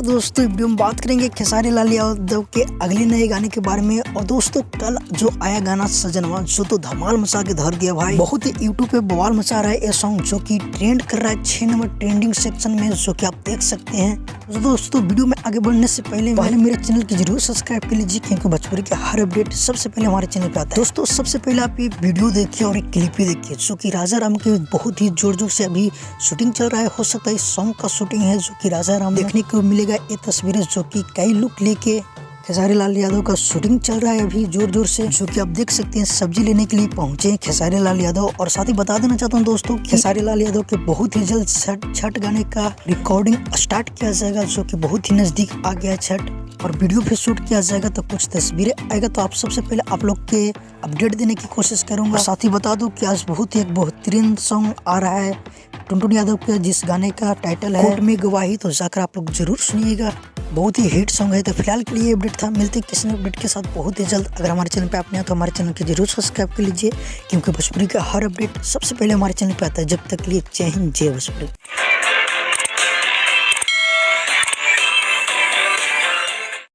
दोस्तों वीडियो में बात करेंगे खेसारी लाल यादव के अगले नए गाने के बारे में। और दोस्तों कल जो आया गाना सजनवा जो तो धमाल मचा के धर दिया भाई, बहुत ही यूट्यूब पे बवाल मचा रहा है ये सॉन्ग, जो कि ट्रेंड कर रहा है 6 नंबर ट्रेंडिंग सेक्शन में, जो कि आप देख सकते हैं। तो दोस्तों वीडियो में आगे बढ़ने से पहले मेरे चैनल की जरूर सब्सक्राइब कर लीजिए, क्योंकि भोजपुरी के हर अपडेट सबसे पहले हमारे चैनल पे आता है। दोस्तों सबसे पहले आप ये वीडियो देखिए और एक क्लिप भी देखिए, जो कि राजा राम के बहुत ही जोर जोर से अभी शूटिंग चल रहा है। हो सकता है इस सॉन्ग का शूटिंग है, जो कि राजा राम देखने को मिलेगा। ये तस्वीरें जो कि कई लुक लेके खेसारी लाल यादव का शूटिंग चल रहा है अभी जोर जोर से, जो कि आप देख सकते हैं सब्जी लेने के लिए पहुंचे हैं खेसारी लाल यादव। और साथ ही बता देना चाहता हूं दोस्तों, खेसारी लाल यादव के बहुत ही जल्द छठ गाने का रिकॉर्डिंग स्टार्ट किया जाएगा, जो कि बहुत ही नजदीक आ गया है छठ, और वीडियो भी शूट किया जाएगा। तो कुछ तस्वीरें आएगा, तो आप सबसे पहले आप लोग के अपडेट देने की कोशिश करूंगा। साथ ही बता दूं कि आज बहुत ही एक बेहतरीन सॉन्ग आ रहा है टुनटुन यादव के, जिस गाने का टाइटल है कोर्ट में गवाही। तो जाकर आप लोग जरूर सुनिएगा, बहुत ही हिट सॉन्ग है। तो फिलहाल के लिए अपडेट था, मिलते हैं किसी अपडेट के साथ बहुत ही जल्द। अगर हमारे चैनल पे आपने तो हमारे चैनल को जरूर सब्सक्राइब कर लीजिए, क्योंकि भोजपुरी का हर अपडेट सबसे पहले हमारे चैनल पे आता है। जब तक के लिए जय हिंद, जय भोजपुरी।